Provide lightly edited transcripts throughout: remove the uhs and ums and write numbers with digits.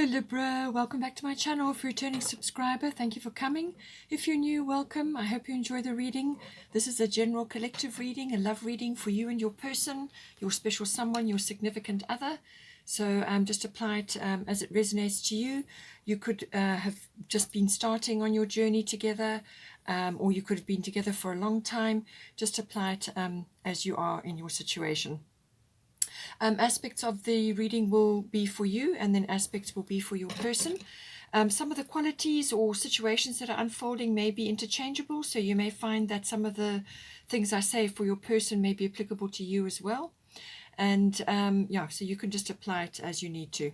Hello Libra, welcome back to my channel. If you're a returning subscriber, thank you for coming. If you're new, welcome. I hope you enjoy the reading. This is a general collective reading, a love reading for you and your person, your special someone, your significant other. So just apply it as it resonates to you. You could have just been starting on your journey together, or you could have been together for a long time. Just apply it as you are in your situation. Aspects of the reading will be for you, and then aspects will be for your person. Some of the qualities or situations that are unfolding may be interchangeable, so you may find that some of the things I say for your person may be applicable to you as well. And yeah, so you can just apply it as you need to.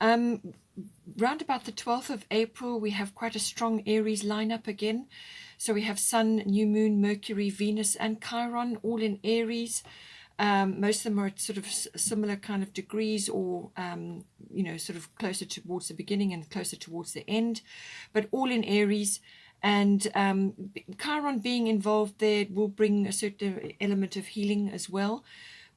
Round about the 12th of April, we have quite a strong Aries lineup again. So we have Sun, New Moon, Mercury, Venus, and Chiron all in Aries. Most of them are at sort of similar kind of degrees, or you know, sort of closer towards the beginning and closer towards the end, but all in Aries. And Chiron being involved there will bring a certain element of healing as well.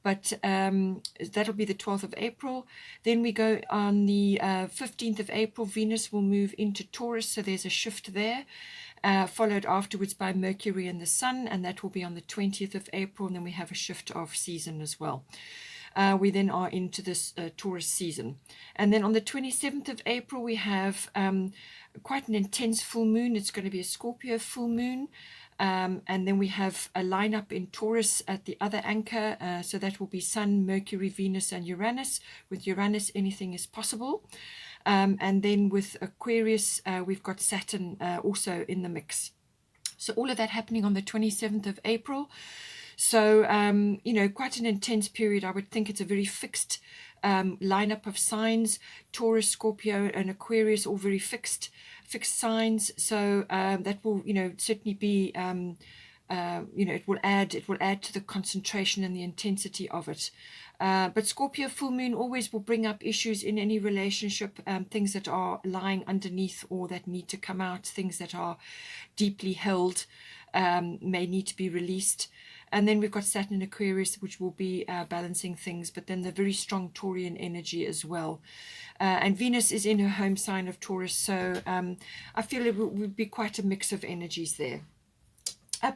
But that'll be the 12th of April. Then we go on the 15th of April, Venus will move into Taurus, so there's a shift there. Followed afterwards by Mercury and the Sun, and that will be on the 20th of April, and then we have a shift of season as well. We then are into this Taurus season. And then on the 27th of April, we have quite an intense full moon. It's going to be a Scorpio full moon. And then we have a lineup in Taurus at the other anchor. So that will be Sun, Mercury, Venus, and Uranus. With Uranus, anything is possible. And then with Aquarius, we've got Saturn also in the mix. So all of that happening on the 27th of April. So, you know, quite an intense period. I would think it's a very fixed lineup of signs. Taurus, Scorpio, and Aquarius, all very fixed signs. So that will, you know, certainly be, you know, it will add to the concentration and the intensity of it. But Scorpio full moon always will bring up issues in any relationship, things that are lying underneath or that need to come out, things that are deeply held, may need to be released. And then we've got Saturn in Aquarius, which will be balancing things, but then the very strong Taurian energy as well. And Venus is in her home sign of Taurus, so I feel it would be quite a mix of energies there.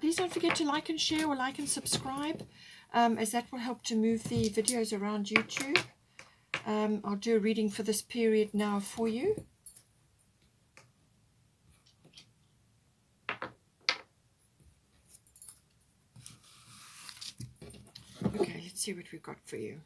Please don't forget to like and share, or like and subscribe, as that will help to move the videos around YouTube. I'll do a reading for this period now for you. Okay, let's see what we've got for you.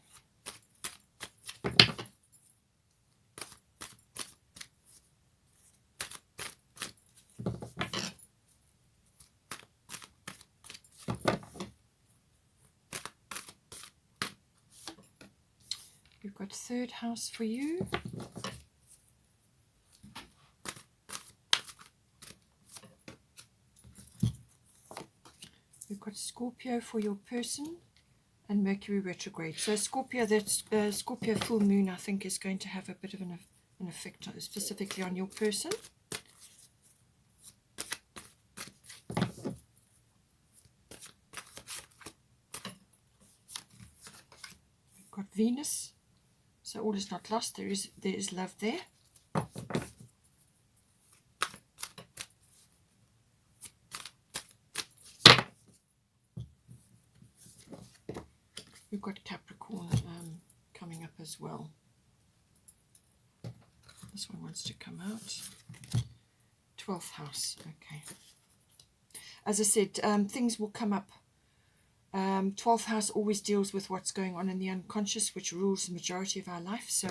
We've got third house for you. We've got Scorpio for your person, and Mercury retrograde. So Scorpio, that's Scorpio full moon, I think, is going to have a bit of an effect specifically on your person. We've got Venus. So all is not lost. There is love there. We've got Capricorn coming up as well. This one wants to come out. 12th house. Okay. As I said, things will come up. 12th house always deals with what's going on in the unconscious, which rules the majority of our life. So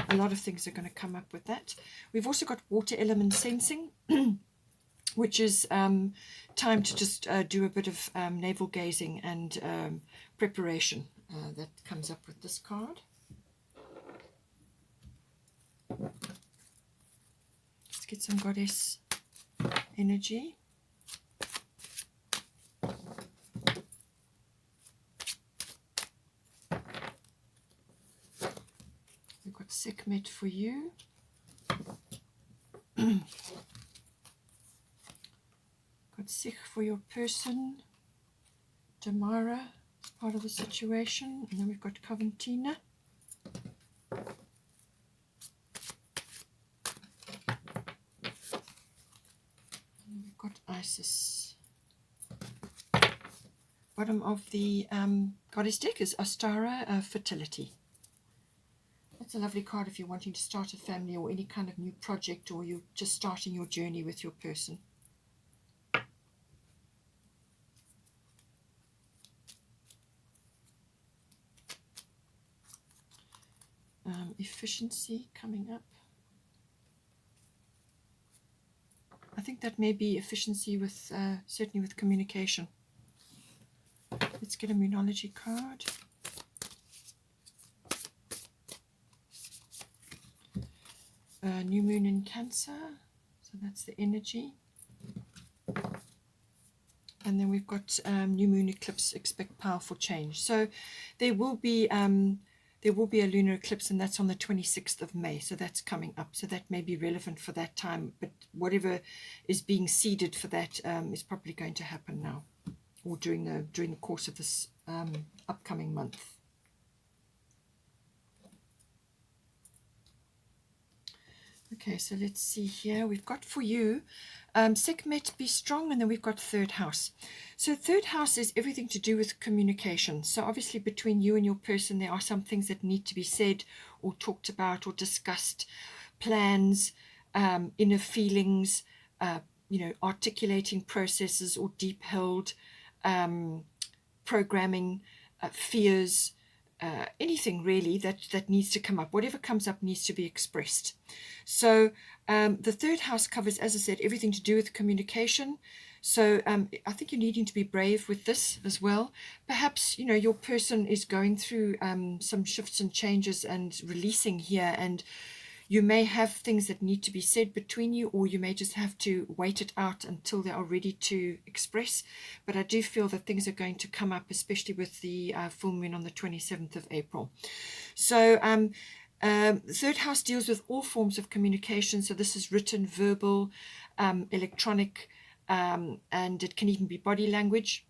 a lot of things are going to come up with that. We've also got water element sensing, which is time to just do a bit of navel gazing and preparation. That comes up with this card. Let's get some goddess energy. We've got Sekhmet for you. Got Sikh for your person. Damara, part of the situation. And then we've got Coventina. Isis. Bottom of the goddess deck is Ostara, fertility. That's a lovely card if you're wanting to start a family or any kind of new project, or you're just starting your journey with your person. Efficiency coming up. I think that may be efficiency with, certainly with communication. Let's get a Moonology card. New moon in Cancer, so that's the energy. And then we've got new moon eclipse, expect powerful change. So there will be a lunar eclipse, and that's on the 26th of May. So that's coming up. So that may be relevant for that time. But whatever is being seeded for that is probably going to happen now, or during the course of this upcoming month. Okay, so let's see here. We've got for you, Sekhmet, be strong, and then we've got third house. So third house is everything to do with communication. So obviously between you and your person, there are some things that need to be said or talked about or discussed, plans, inner feelings, articulating processes or deep held programming, fears, anything really that needs to come up. Whatever comes up needs to be expressed. So the third house covers, as I said, everything to do with communication. So I think you're needing to be brave with this as well. Perhaps, your person is going through some shifts and changes and releasing here, and you may have things that need to be said between you, or you may just have to wait it out until they are ready to express. But I do feel that things are going to come up, especially with the full moon on the 27th of April. So the third house deals with all forms of communication. So this is written, verbal, electronic, and it can even be body language.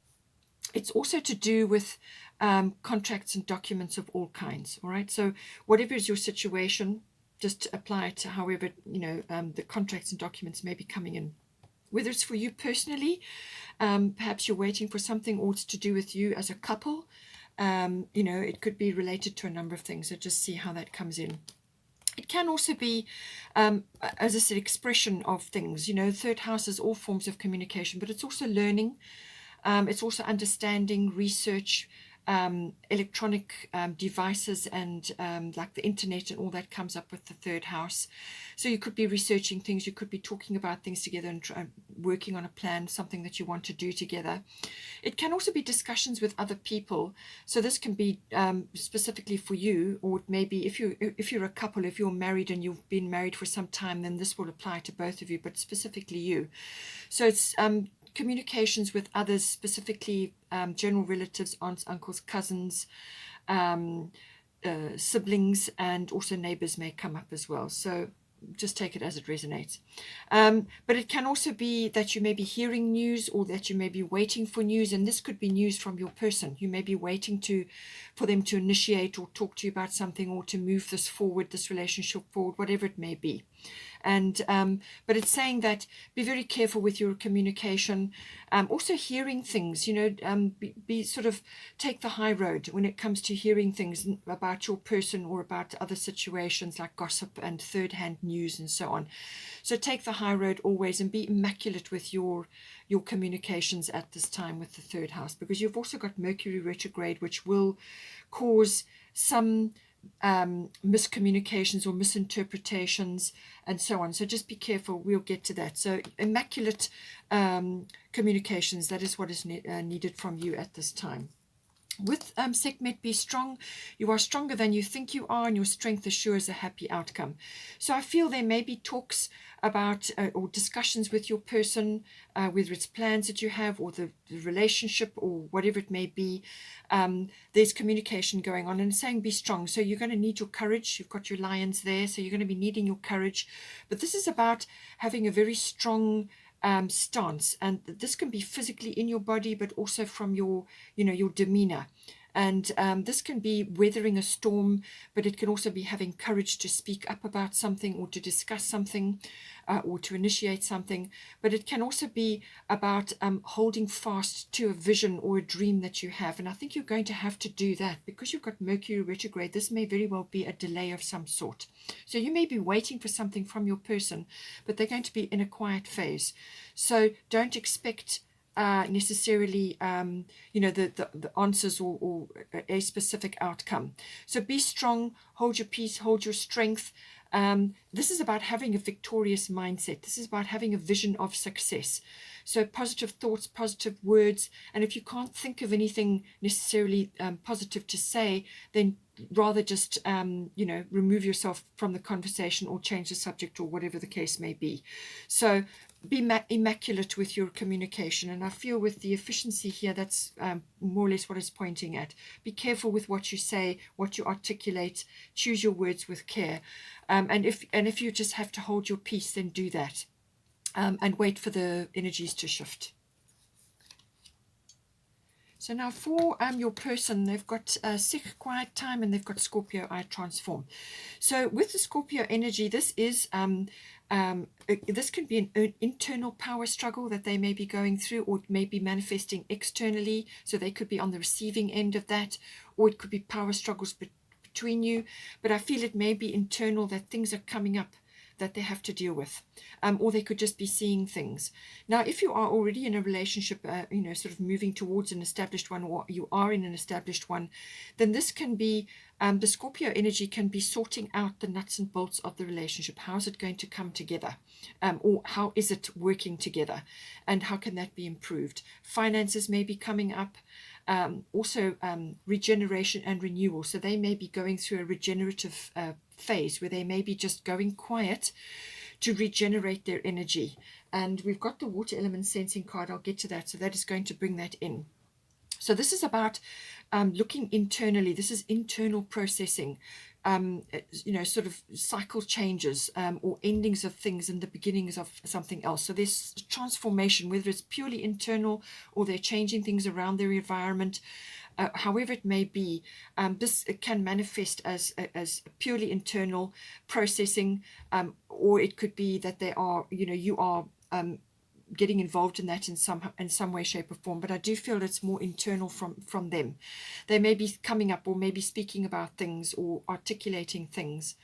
It's also to do with contracts and documents of all kinds. All right. So whatever is your situation, just apply it to however, the contracts and documents may be coming in. Whether it's for you personally, perhaps you're waiting for something, or it's to do with you as a couple. It could be related to a number of things. So just see how that comes in. It can also be, as I said, expression of things. Third house is all forms of communication, but it's also learning. It's also understanding, research, electronic devices, and like the internet and all that comes up with the third house. So you could be researching things, you could be talking about things together and working on a plan, something that you want to do together. It can also be discussions with other people. So this can be specifically for you, or it may be if you're a couple, if you're married and you've been married for some time, then this will apply to both of you, but specifically you. So it's communications with others, specifically general relatives, aunts, uncles, cousins, siblings, and also neighbors may come up as well. So just take it as it resonates. But it can also be that you may be hearing news, or that you may be waiting for news, and this could be news from your person. You may be waiting for them to initiate or talk to you about something, or to move this forward, this relationship forward, whatever it may be. And but it's saying that be very careful with your communication. Also hearing things, be sort of take the high road when it comes to hearing things about your person or about other situations like gossip and third-hand news and so on. So take the high road always, and be immaculate with your communications at this time with the third house, because you've also got Mercury retrograde, which will cause some miscommunications or misinterpretations and so on. So just be careful. We'll get to that. So immaculate communications, that is what is needed from you at this time. With Sekhmet, be strong. You are stronger than you think you are, and your strength assures a happy outcome. So I feel there may be talks about or discussions with your person, whether it's plans that you have or the relationship or whatever it may be. There's communication going on, and saying be strong. So you're going to need your courage. You've got your lions there, so you're going to be needing your courage. But this is about having a very strong stance, and this can be physically in your body, but also from your your demeanor. And this can be weathering a storm, but it can also be having courage to speak up about something or to discuss something or to initiate something. But it can also be about holding fast to a vision or a dream that you have. And I think you're going to have to do that because you've got Mercury retrograde. This may very well be a delay of some sort. So you may be waiting for something from your person, but they're going to be in a quiet phase. So don't expect necessarily the answers or a specific outcome. So be strong, hold your peace, hold your strength. This is about having a victorious mindset. This is about having a vision of success. So positive thoughts, positive words, and if you can't think of anything necessarily positive to say, then rather just remove yourself from the conversation or change the subject or whatever the case may be. So be immaculate with your communication, and I feel with the efficiency here, that's more or less what it's pointing at. Be careful with what you say, what you articulate. Choose your words with care, and if you just have to hold your peace, then do that, and wait for the energies to shift. So now for your person, they've got Sikh quiet time and they've got Scorpio I transform. So with the Scorpio energy, this is this can be an internal power struggle that they may be going through, or it may be manifesting externally. So they could be on the receiving end of that, or it could be power struggles between you. But I feel it may be internal, that things are coming up that they have to deal with, or they could just be seeing things. Now, if you are already in a relationship, sort of moving towards an established one, or you are in an established one, then this can be, the Scorpio energy can be sorting out the nuts and bolts of the relationship. How is it going to come together? Or how is it working together? And how can that be improved? Finances may be coming up. Also regeneration and renewal. So they may be going through a regenerative phase where they may be just going quiet to regenerate their energy. And we've got the water element sensing card. I'll get to that. So that is going to bring that in. So this is about looking internally. This is internal processing. Sort of cycle changes or endings of things and the beginnings of something else. So there's transformation, whether it's purely internal or they're changing things around their environment. However it may be, this can manifest as purely internal processing, or it could be that they are, you are getting involved in that in some way, shape or form. But I do feel it's more internal from them. They may be coming up or maybe speaking about things or articulating things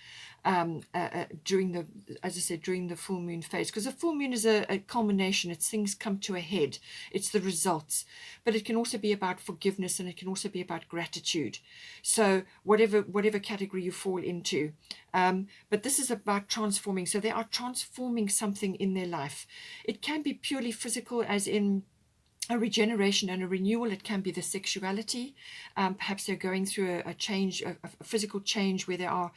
during the, as I said, during the full moon phase, because the full moon is a culmination. It's things come to a head. It's the results. But it can also be about forgiveness, and it can also be about gratitude. So whatever category you fall into, but this is about transforming. So they are transforming something in their life. It can be purely physical, as in a regeneration and a renewal. It can be the sexuality. Perhaps they're going through a change, a physical change where they are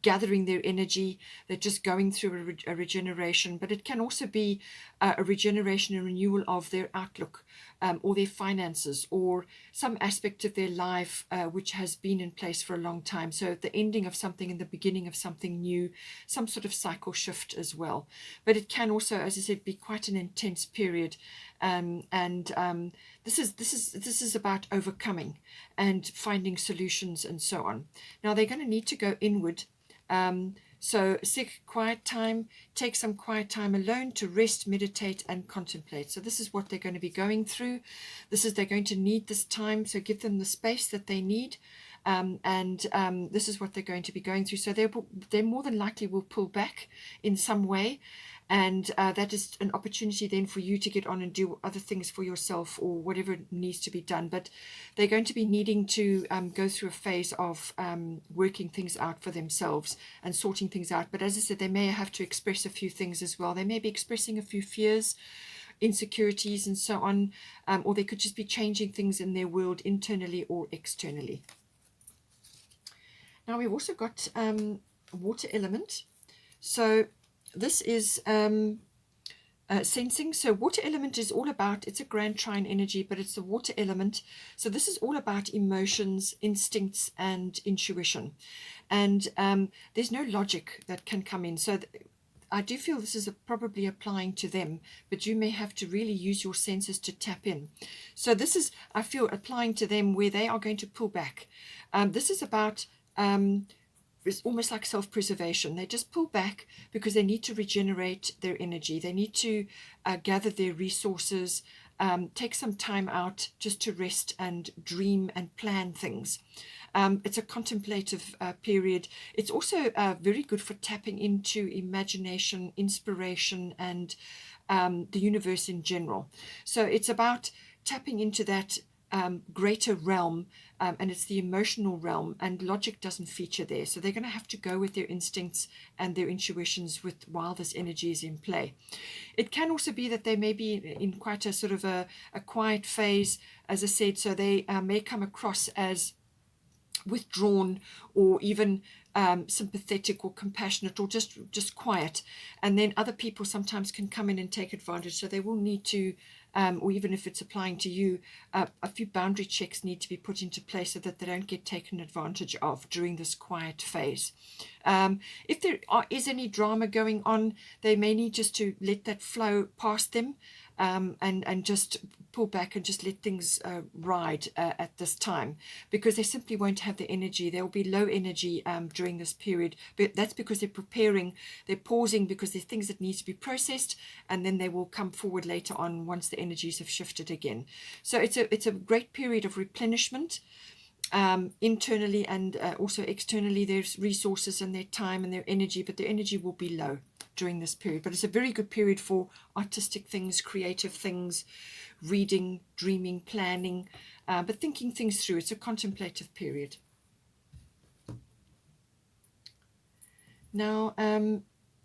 gathering their energy. They're just going through a regeneration. But it can also be a regeneration and renewal of their outlook, or their finances, or some aspect of their life which has been in place for a long time. So the ending of something and the beginning of something new, some sort of cycle shift as well. But it can also, as I said, be quite an intense period. This is about overcoming and finding solutions and so on. Now they're going to need to go inward. So seek quiet time, take some quiet time alone to rest, meditate and contemplate. So this is what they're going to be going through. They're going to need this time. So give them the space that they need. This is what they're going to be going through. So they more than likely will pull back in some way. And that is an opportunity then for you to get on and do other things for yourself or whatever needs to be done. But they're going to be needing to go through a phase of working things out for themselves and sorting things out. But as I said, they may have to express a few things as well. They may be expressing a few fears, insecurities and so on. Or they could just be changing things in their world internally or externally. Now we've also got water element. So this is sensing. So water element is all about, it's a grand trine energy, but it's the water element. So this is all about emotions, instincts and intuition. And there's no logic that can come in. So I do feel this is probably applying to them, but you may have to really use your senses to tap in. So this is, I feel, applying to them where they are going to pull back. This is about, it's almost like self-preservation. They just pull back because they need to regenerate their energy. They need to gather their resources, take some time out just to rest and dream and plan things. It's a contemplative period. It's also very good for tapping into imagination, inspiration, and the universe in general. So it's about tapping into that greater realm, and it's the emotional realm, and logic doesn't feature there. So they're going to have to go with their instincts and their intuitions while this energy is in play. It can also be that they may be in quite a sort of a quiet phase, as I said, so they may come across as withdrawn or even sympathetic or compassionate or just quiet. And then other people sometimes can come in and take advantage, so they will need to or even if it's applying to you, a few boundary checks need to be put into place so that they don't get taken advantage of during this quiet phase. If there is any drama going on, they may need just to let that flow past them, and just pull back and just let things ride at this time, because they simply won't have the energy. There will be low energy during this period, but that's because they're preparing, they're pausing because there's things that need to be processed, and then they will come forward later on once the energies have shifted again. So it's a great period of replenishment, internally and also externally. There's resources and their time and their energy, but their energy will be low during this period. But it's a very good period for artistic things, creative things, reading, dreaming, planning, but thinking things through. It's a contemplative period. Now,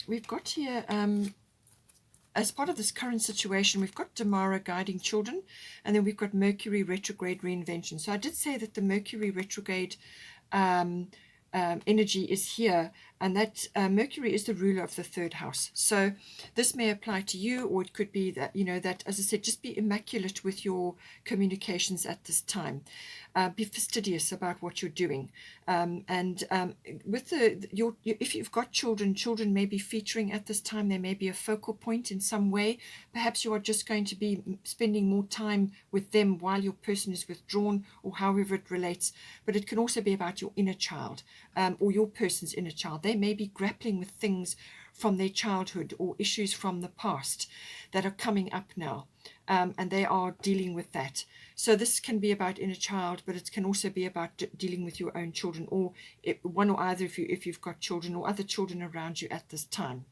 we've got here, as part of this current situation, we've got Damara guiding children, and then we've got Mercury retrograde reinvention. So I did say that the Mercury retrograde energy is here, and that Mercury is the ruler of the third house. So this may apply to you, or it could be that, you know, that, as I said, just be immaculate with your communications at this time. Be fastidious about what you're doing, and with if you've got children may be featuring at this time. There may be a focal point in some way. Perhaps you are just going to be spending more time with them while your person is withdrawn, or however it relates. But it can also be about your inner child, or your person's inner child. They may be grappling with things from their childhood or issues from the past that are coming up now, and they are dealing with that. So this can be about inner child, but it can also be about dealing with your own children, or one or either if you've got children or other children around you at this time.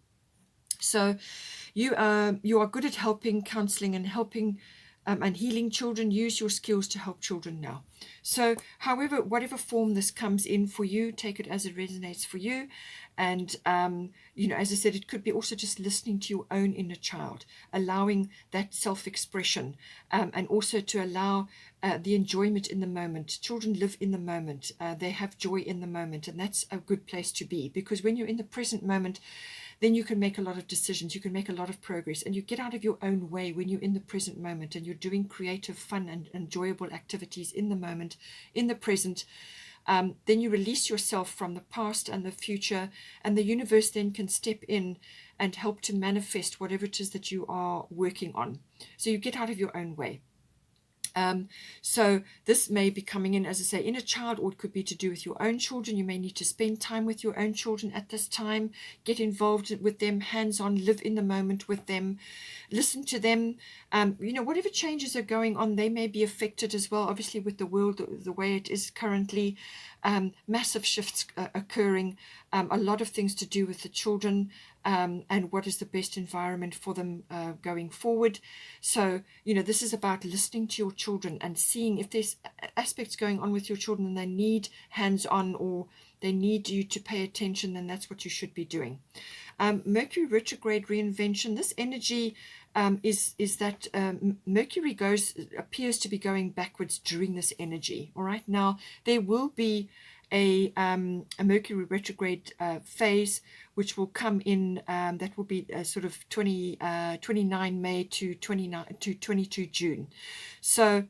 So you are good at helping, counseling, and helping and healing children. Use your skills to help children now. So however, whatever form this comes in for you, take it as it resonates for you. And you know, as I said, it could be also just listening to your own inner child, allowing that self-expression, and also to allow the enjoyment in the moment. Children live in the moment. They have joy in the moment, and that's a good place to be, because when you're in the present moment, then you can make a lot of decisions, you can make a lot of progress, and you get out of your own way when you're in the present moment and you're doing creative, fun, and enjoyable activities in the moment, in the present. Then you release yourself from the past and the future, and the universe then can step in and help to manifest whatever it is that you are working on. So you get out of your own way. So this may be coming in, as I say, inner child, or it could be to do with your own children. You may need to spend time with your own children at this time, get involved with them, hands-on, live in the moment with them, listen to them. You know, whatever changes are going on, they may be affected as well, obviously, with the world the way it is currently. Massive shifts occurring, a lot of things to do with the children, and what is the best environment for them going forward. So, you know, this is about listening to your children and seeing if there's aspects going on with your children and they need hands-on, or they need you to pay attention, then that's what you should be doing. Mercury retrograde reinvention, this energy is that Mercury appears to be going backwards during this energy. All right, now there will be a Mercury retrograde phase which will come in, that will be sort of 29 May to 22 June. So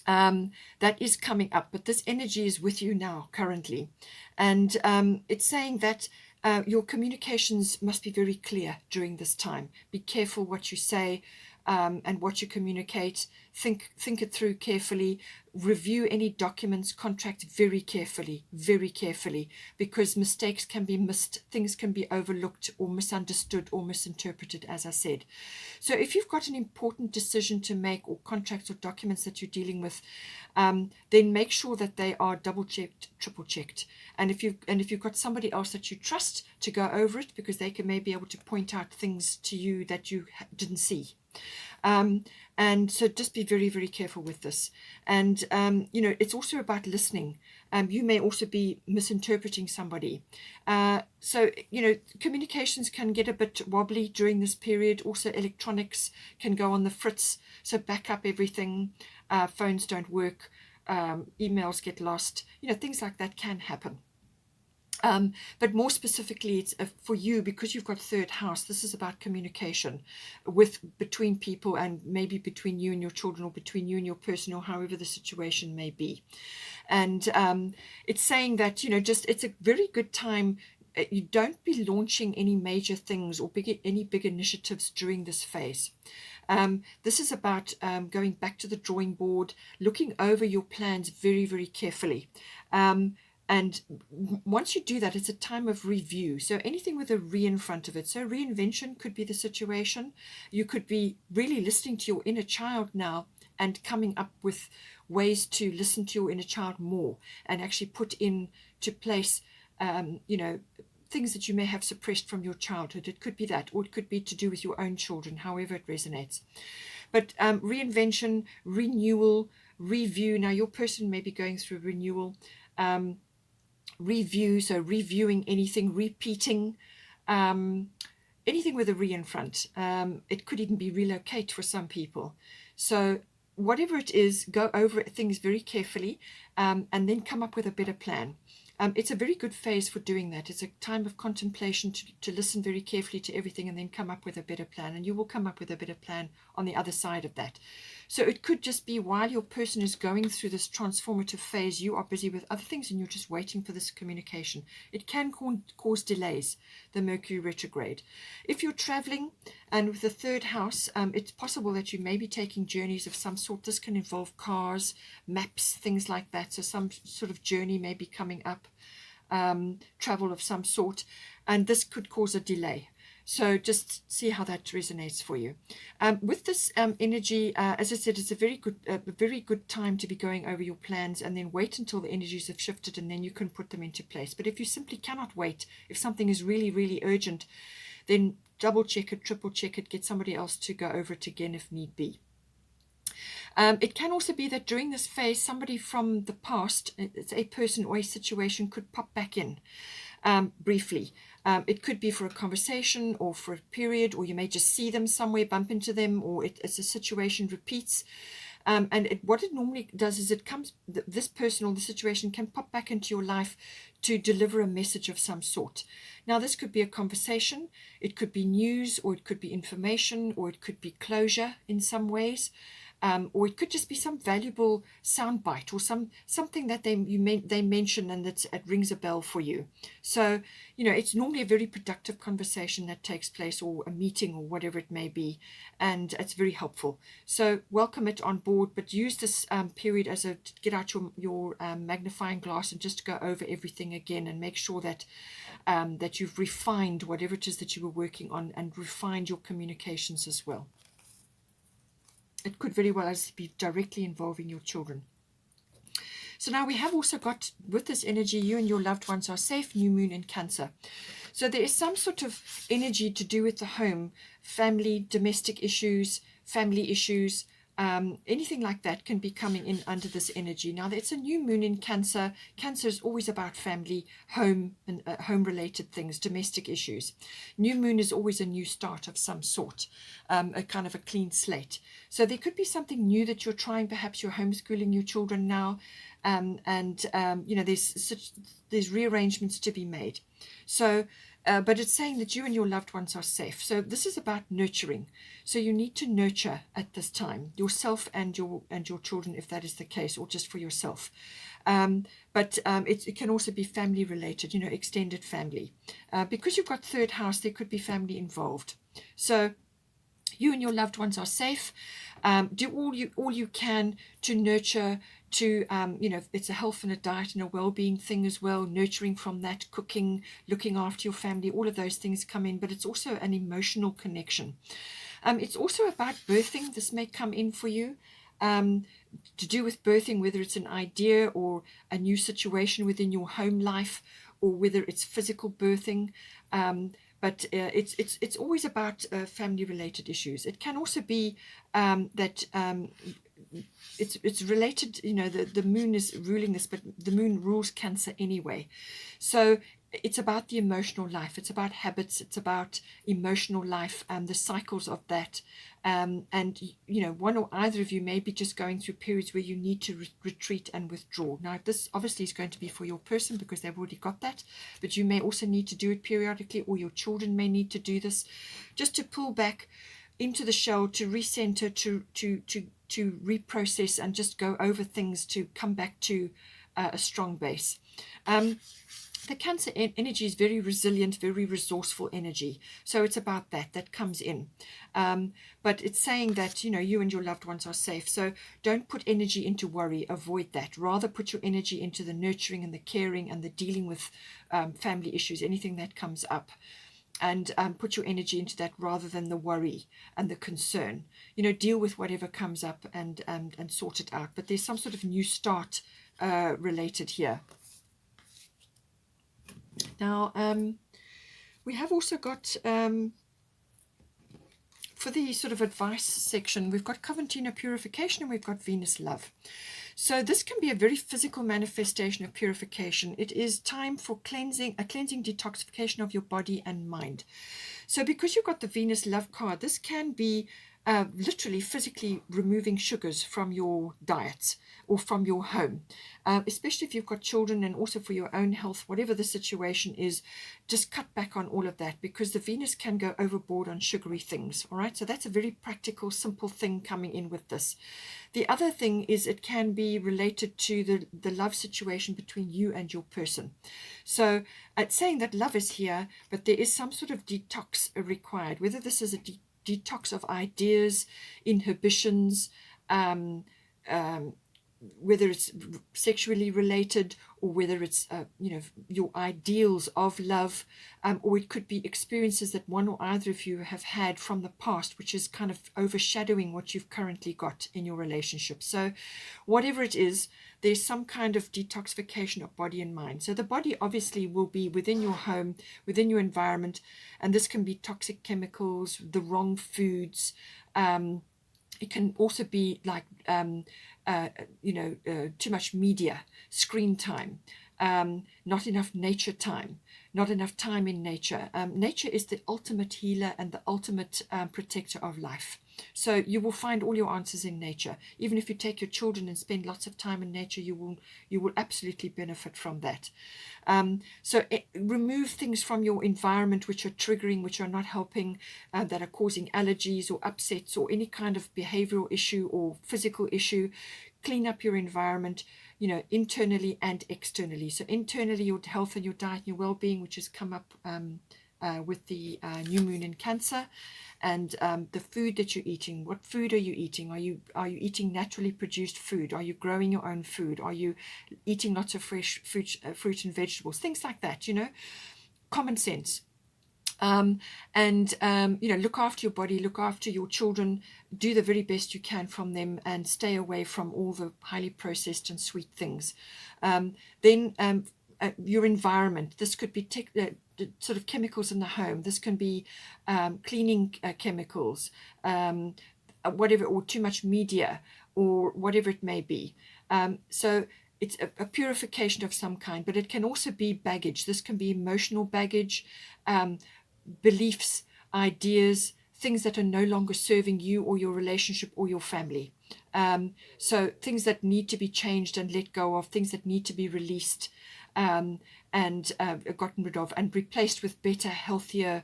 that is coming up, but this energy is with you now currently, and it's saying that your communications must be very clear during this time. Be careful what you say and what you communicate. Think it through carefully. Review any documents, contracts very carefully, because mistakes can be missed, things can be overlooked or misunderstood or misinterpreted, as I said. So if you've got an important decision to make, or contracts or documents that you're dealing with, then make sure that they are double checked, triple checked. And if you've got somebody else that you trust to go over it, because they can maybe be able to point out things to you that you didn't see. And so just be very, very careful with this. And, it's also about listening. You may also be misinterpreting somebody. So, communications can get a bit wobbly during this period. Also, electronics can go on the fritz. So back up everything. Phones don't work. Emails get lost. Things like that can happen. But more specifically, it's for you, because you've got third house. This is about communication between people, and maybe between you and your children, or between you and your person, or however the situation may be. And it's saying that, it's a very good time. You don't be launching any major things or any big initiatives during this phase. This is about going back to the drawing board, looking over your plans very, very carefully. And once you do that, it's a time of review. So anything with a re in front of it. So reinvention could be the situation. You could be really listening to your inner child now, and coming up with ways to listen to your inner child more, and actually put into place, things that you may have suppressed from your childhood. It could be that, or it could be to do with your own children, however it resonates. But reinvention, renewal, review. Now your person may be going through renewal. Review, so reviewing anything, repeating, anything with a re in front. It could even be relocate for some people. So whatever it is, go over things very carefully, and then come up with a better plan. It's a very good phase for doing that. It's a time of contemplation, to listen very carefully to everything, and then come up with a better plan. And you will come up with a better plan on the other side of that. So it could just be, while your person is going through this transformative phase, you are busy with other things and you're just waiting for this communication. It can cause delays, the Mercury retrograde. If you're traveling, and with the third house, it's possible that you may be taking journeys of some sort. This can involve cars, maps, things like that. So some sort of journey may be coming up, travel of some sort, and this could cause a delay. So just see how that resonates for you. With this energy, as I said, it's a very good time to be going over your plans, and then wait until the energies have shifted, and then you can put them into place. But if you simply cannot wait, if something is really, really urgent, then double check it, triple check it, get somebody else to go over it again if need be. It can also be that during this phase, somebody from the past, it's a person or a situation, could pop back in briefly. It could be for a conversation or for a period, or you may just see them somewhere, bump into them, or it's a situation repeats. And what it normally does is this person or the situation can pop back into your life to deliver a message of some sort. Now, this could be a conversation, it could be news, or it could be information, or it could be closure in some ways. Or it could just be some valuable soundbite, or something that they mention, and it rings a bell for you. So, it's normally a very productive conversation that takes place, or a meeting, or whatever it may be, and it's very helpful. So welcome it on board, but use this period as get out your magnifying glass and just go over everything again, and make sure that that you've refined whatever it is that you were working on, and refined your communications as well. It could very well be directly involving your children. So now we have also got, with this energy, you and your loved ones are safe, new moon in Cancer. So there is some sort of energy to do with the home, family, domestic issues, family issues, anything like that can be coming in under this energy. Now, it's a new moon in Cancer. Cancer is always about family, home, and home-related things, domestic issues. New moon is always a new start of some sort, a kind of a clean slate. So there could be something new that you're trying. Perhaps you're homeschooling your children now, there's rearrangements to be made. So, but it's saying that you and your loved ones are safe. So this is about nurturing. So you need to nurture at this time yourself and your children, if that is the case, or just for yourself. But it can also be family related, extended family. Because you've got third house, there could be family involved. So you and your loved ones are safe. Do all you can to nurture, to it's a health and a diet and a well-being thing as well, nurturing from that, cooking, looking after your family, all of those things come in. But it's also an emotional connection. It's also about birthing. This may come in for you, to do with birthing, whether it's an idea or a new situation within your home life, or whether it's physical birthing. But it's always about family related issues. It can also be that it's related, the moon is ruling this, but the moon rules Cancer anyway. So it's about the emotional life. It's about habits. It's about emotional life and the cycles of that. And one or either of you may be just going through periods where you need to retreat and withdraw. Now, this obviously is going to be for your person because they've already got that, but you may also need to do it periodically, or your children may need to do this, just to pull back into the shell, to recenter, to reprocess, and just go over things, to come back to a strong base. The Cancer energy is very resilient, very resourceful energy. So it's about that comes in. But it's saying that, you and your loved ones are safe. So don't put energy into worry. Avoid that. Rather put your energy into the nurturing and the caring and the dealing with family issues, anything that comes up. And put your energy into that rather than the worry and the concern. Deal with whatever comes up and sort it out. But there's some sort of new start related here. Now, we have also got, for the sort of advice section, we've got Coventina purification and we've got Venus love. So this can be a very physical manifestation of purification. It is time for cleansing detoxification of your body and mind. So because you've got the Venus love card, this can be literally physically removing sugars from your diets or from your home, especially if you've got children, and also for your own health, whatever the situation is, just cut back on all of that, because the Venus can go overboard on sugary things. All right, so that's a very practical, simple thing coming in with this. The other thing is it can be related to the love situation between you and your person. So it's saying that love is here, but there is some sort of detox required, whether this is a detox of ideas, inhibitions, whether it's sexually related, or whether it's your ideals of love, or it could be experiences that one or either of you have had from the past, which is kind of overshadowing what you've currently got in your relationship. So whatever it is, there's some kind of detoxification of body and mind. So the body obviously will be within your home, within your environment, and this can be toxic chemicals, the wrong foods. It can also be like too much media, screen time, not enough nature time, not enough time in nature. Nature is the ultimate healer and the ultimate protector of life. So you will find all your answers in nature. Even if you take your children and spend lots of time in nature, you will absolutely benefit from that. Remove things from your environment which are triggering, which are not helping, that are causing allergies or upsets or any kind of behavioral issue or physical issue. Clean up your environment, internally and externally. So internally, your health and your diet and your well-being, which has come up with the new moon in Cancer, and the food that you're eating. What food are you eating? Are you eating naturally produced food? Are you growing your own food? Are you eating lots of fresh fruit and vegetables? Things like that, common sense. Look after your body, look after your children, do the very best you can from them, and stay away from all the highly processed and sweet things. Your environment. This could be sort of chemicals in the home. This can be cleaning chemicals, whatever, or too much media, or whatever it may be. So it's a purification of some kind, but it can also be baggage. This can be emotional baggage, beliefs, ideas, things that are no longer serving you or your relationship or your family. So things that need to be changed and let go of, things that need to be released, and gotten rid of and replaced with better, healthier,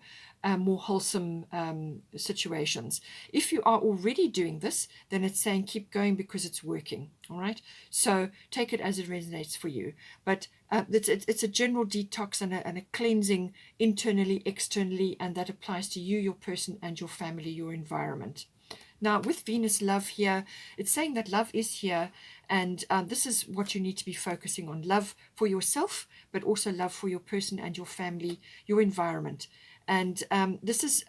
more wholesome situations. If you are already doing this, then it's saying keep going because it's working. All right. So take it as it resonates for you. But it's a general detox and a cleansing internally, externally, and that applies to you, your person, and your family, your environment. Now, with Venus love here, it's saying that love is here, and this is what you need to be focusing on. Love for yourself, but also love for your person and your family, your environment. And this is,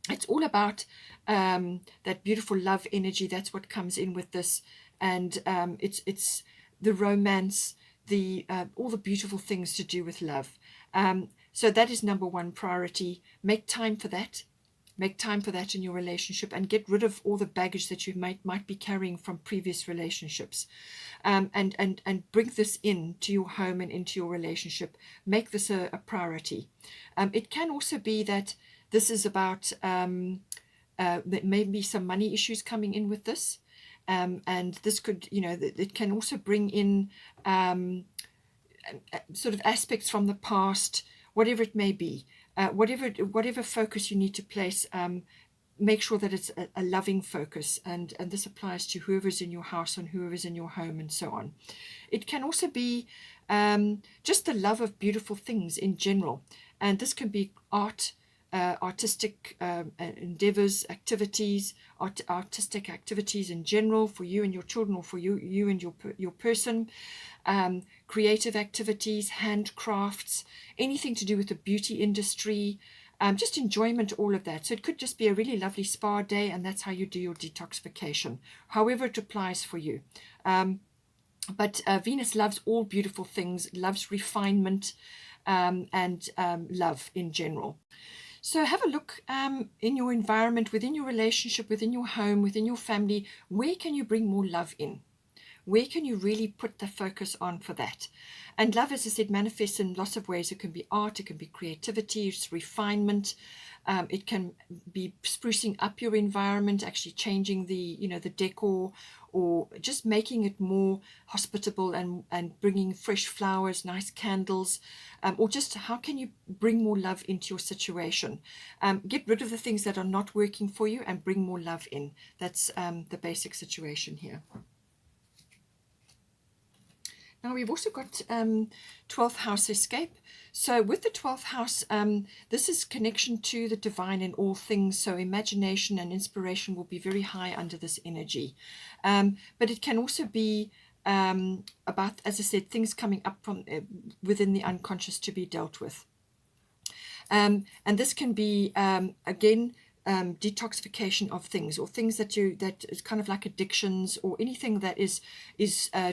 it's all about that beautiful love energy. That's what comes in with this. And it's the romance, the all the beautiful things to do with love. So that is number one priority. Make time for that. Make time for that in your relationship, and get rid of all the baggage that you might be carrying from previous relationships, and bring this into your home and into your relationship. Make this a priority. It can also be that this is about maybe some money issues coming in with this, and this could, it can also bring in sort of aspects from the past, whatever it may be. Whatever focus you need to place, make sure that it's a loving focus, and this applies to whoever's in your house and whoever's in your home and so on. It can also be just the love of beautiful things in general, and this can be art, artistic endeavors, activities, artistic activities in general for you and your children, or for you and your person. Creative activities, handcrafts, anything to do with the beauty industry, just enjoyment, all of that. So it could just be a really lovely spa day, and that's how you do your detoxification, however it applies for you. But Venus loves all beautiful things, loves refinement, and love in general. So have a look in your environment, within your relationship, within your home, within your family. Where can you bring more love in? Where can you really put the focus on for that? And love, as I said, manifests in lots of ways. It can be art, it can be creativity, it's refinement. It can be sprucing up your environment, actually changing the decor, or just making it more hospitable and bringing fresh flowers, nice candles, or just how can you bring more love into your situation? Get rid of the things that are not working for you and bring more love in. That's the basic situation here. Now we've also got 12th house escape. So with the 12th house, this is connection to the divine in all things. So imagination and inspiration will be very high under this energy. But it can also be about, as I said, things coming up from within the unconscious to be dealt with. And this can be, again, detoxification of things, or things that is kind of like addictions, or anything that is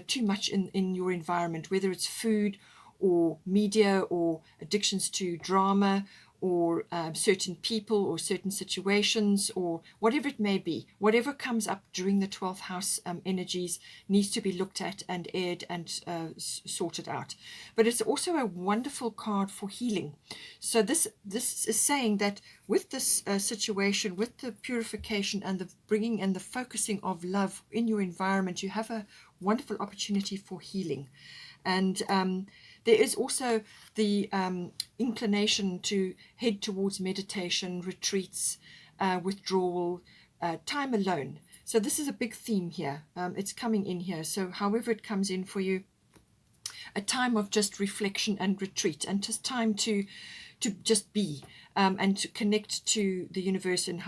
too much in your environment, whether it's food or media, or addictions to drama, or certain people or certain situations, or whatever it may be. Whatever comes up during the 12th house energies needs to be looked at and aired and sorted out. But it's also a wonderful card for healing. So this is saying that with this situation, with the purification and the bringing and the focusing of love in your environment, you have a wonderful opportunity for healing. And there is also the inclination to head towards meditation, retreats, withdrawal, time alone. So this is a big theme here. It's coming in here. So however it comes in for you, a time of just reflection and retreat, and just time to just be, and to connect to the universe in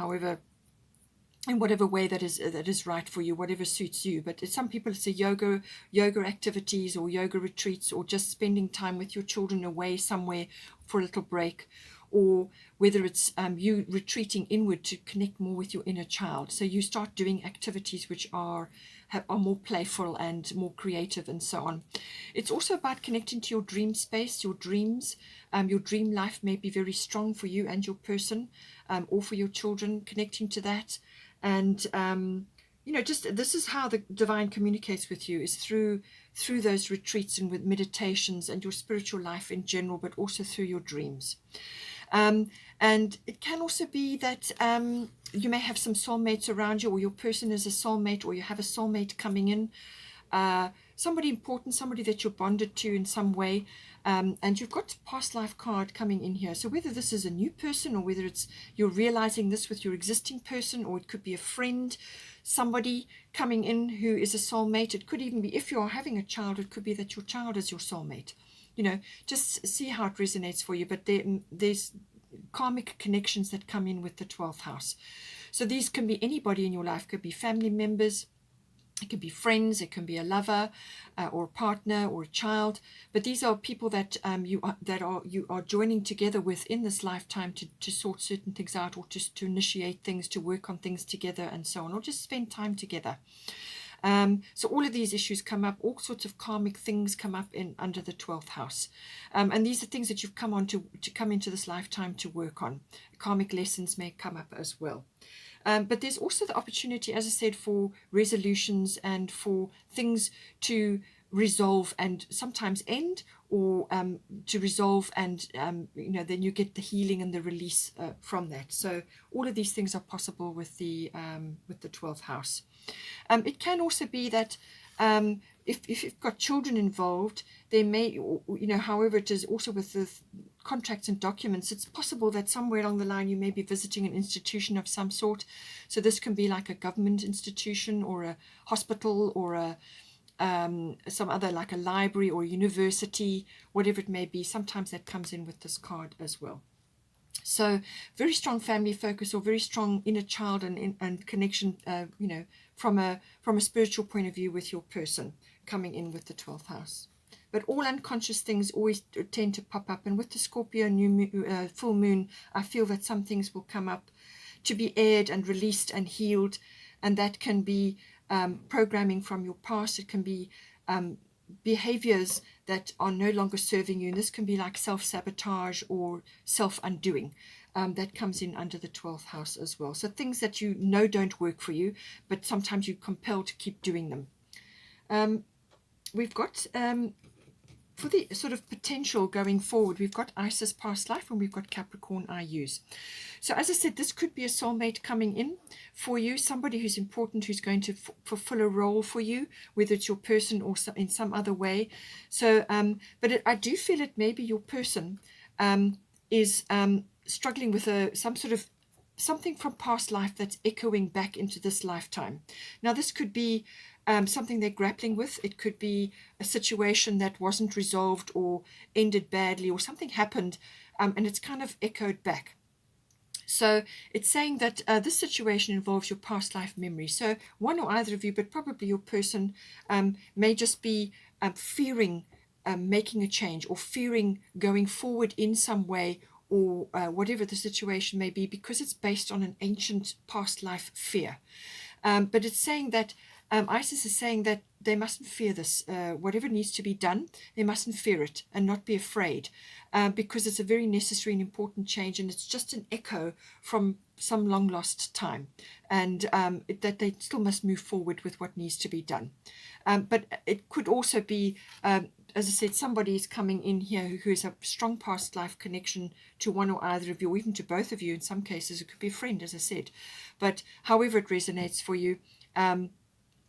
whatever way that is right for you, whatever suits you. But some people, it's a yoga activities, or yoga retreats, or just spending time with your children away somewhere for a little break, or whether it's you retreating inward to connect more with your inner child. So you start doing activities which are more playful and more creative and so on. It's also about connecting to your dream space, your dreams. Your dream life may be very strong for you and your person, or for your children, connecting to that. And just this is how the divine communicates with you, is through those retreats and with meditations and your spiritual life in general, but also through your dreams. And it can also be that you may have some soulmates around you, or your person is a soulmate, or you have a soulmate coming in. somebody important, somebody that you're bonded to in some way. And you've got past life card coming in here. So whether this is a new person, or whether it's you're realizing this with your existing person, or it could be a friend, somebody coming in who is a soulmate. It could even be, if you're having a child, it could be that your child is your soulmate. You know, just see how it resonates for you. But there's karmic connections that come in with the 12th house. So these can be anybody in your life. It could be family members, it can be friends, it can be a lover, or a partner, or a child. But these are people that you are joining together with in this lifetime to sort certain things out, or just to initiate things, to work on things together, and so on, or just spend time together. So all of these issues come up, all sorts of karmic things come up in under the 12th house. And these are things that you've come on to come into this lifetime to work on. Karmic lessons may come up as well. But there's also the opportunity, as I said, for resolutions and for things to resolve and sometimes end, or to resolve, and then you get the healing and the release from that. So all of these things are possible with the 12th house. It can also be that if you've got children involved, there may, however it is also with the contracts and documents, it's possible that somewhere along the line you may be visiting an institution of some sort. So this can be like a government institution, or a hospital, or some other, like a library or university, whatever it may be. Sometimes that comes in with this card as well. So very strong family focus, or very strong inner child and connection, from a spiritual point of view with your person, coming in with the 12th house. But all unconscious things always tend to pop up. And with the Scorpio full moon, I feel that some things will come up to be aired and released and healed. And that can be programming from your past. It can be behaviors that are no longer serving you. And this can be like self-sabotage or self-undoing. That comes in under the 12th house as well. So things that you know don't work for you, but sometimes you're compelled to keep doing them. We've got, for the sort of potential going forward, we've got Isis past life, and we've got Capricorn IUs. So as I said, this could be a soulmate coming in for you, somebody who's important, who's going to fulfill a role for you, whether it's your person or in some other way. So, but I do feel it may be your person is struggling with some sort of something from past life that's echoing back into this lifetime. Now, this could be something they're grappling with. It could be a situation that wasn't resolved or ended badly, or something happened, and it's kind of echoed back. So it's saying that this situation involves your past life memory. So one or either of you, but probably your person, may just be fearing making a change, or fearing going forward in some way, or whatever the situation may be, because it's based on an ancient past life fear. But it's saying that Isis is saying that they mustn't fear this. Whatever needs to be done, they mustn't fear it and not be afraid, because it's a very necessary and important change, and it's just an echo from some long lost time, and that they still must move forward with what needs to be done. But it could also be, as I said, somebody is coming in here who has a strong past life connection to one or either of you, or even to both of you. In some cases, it could be a friend, as I said. But however it resonates for you,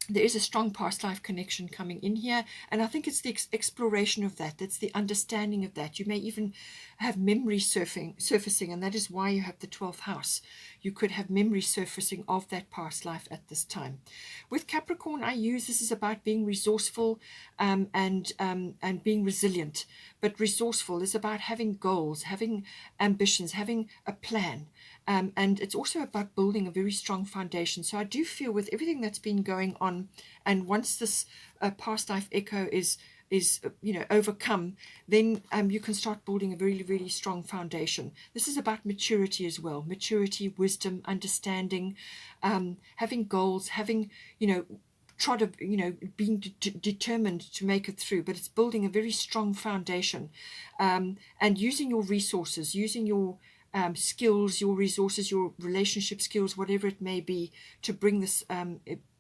there is a strong past life connection coming in here, and I think it's the exploration of that. That's the understanding of that. You may even have memory surfacing, and that is why you have the 12th house. You could have memory surfacing of that past life at this time. With Capricorn IUs, this is about being resourceful and being resilient. But resourceful is about having goals, having ambitions, having a plan. And it's also about building a very strong foundation. So I do feel with everything that's been going on, and once this past life echo is overcome, then you can start building a very, really strong foundation. This is about maturity as well. Maturity, wisdom, understanding, having goals, having, try to, being determined to make it through. But it's building a very strong foundation, and using your resources, using your skills, your resources, your relationship skills, whatever it may be, to bring this,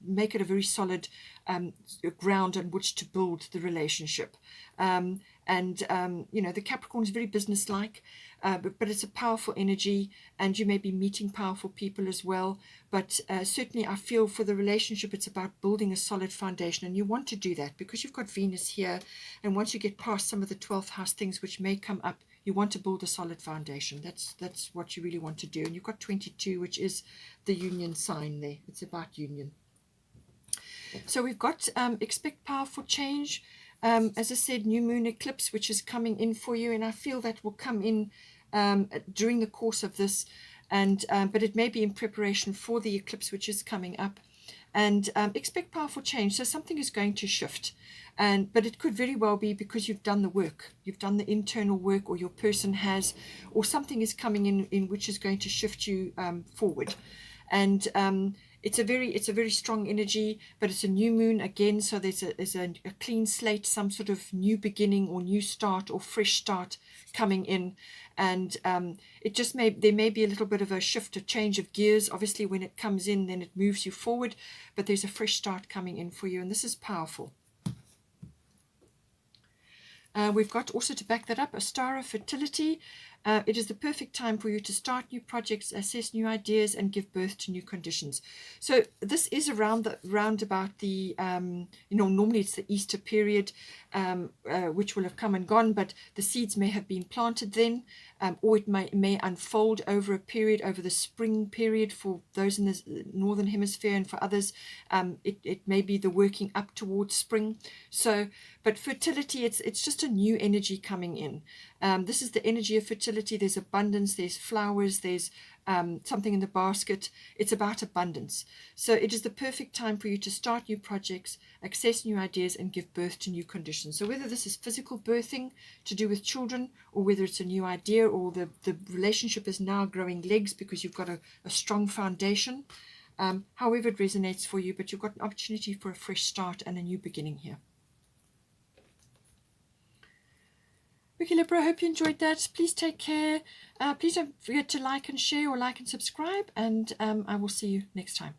make it a very solid ground on which to build the relationship. You know, the Capricorn is very businesslike, but it's a powerful energy, and you may be meeting powerful people as well. But certainly I feel for the relationship, it's about building a solid foundation, and you want to do that because you've got Venus here, and once you get past some of the 12th house things which may come up, you want to build a solid foundation. That's what you really want to do. And you've got 22, which is the union sign there. It's about union. So we've got expect powerful change. As I said, new moon eclipse, which is coming in for you, and I feel that will come in during the course of this, and but it may be in preparation for the eclipse which is coming up. And expect powerful change. So something is going to shift, but it could very well be because you've done the work, you've done the internal work, or your person has, or something is coming in which is going to shift you forward. And it's a very strong energy, but it's a new moon again, so there's a clean slate, some sort of new beginning or new start or fresh start coming in. And it just there may be a little bit of a shift, a change of gears. Obviously when it comes in, then it moves you forward, but there's a fresh start coming in for you, and this is powerful. We've got also, to back that up, a star of fertility. It is the perfect time for you to start new projects, assess new ideas, and give birth to new conditions. So this is around about the, you know, normally it's the Easter period, which will have come and gone, but the seeds may have been planted then, or it may unfold over a period, over the spring period for those in the northern hemisphere, and for others it may be the working up towards spring. So, but fertility, it's just a new energy coming in. This is the energy of fertility. There's abundance, there's flowers, there's something in the basket. It's about abundance. So it is the perfect time for you to start new projects, access new ideas, and give birth to new conditions. So whether this is physical birthing to do with children, or whether it's a new idea, or the relationship is now growing legs because you've got a strong foundation, however it resonates for you, but you've got an opportunity for a fresh start and a new beginning here. Okay, Libra, I hope you enjoyed that. Please take care. Please don't forget to like and share, or like and subscribe, and I will see you next time.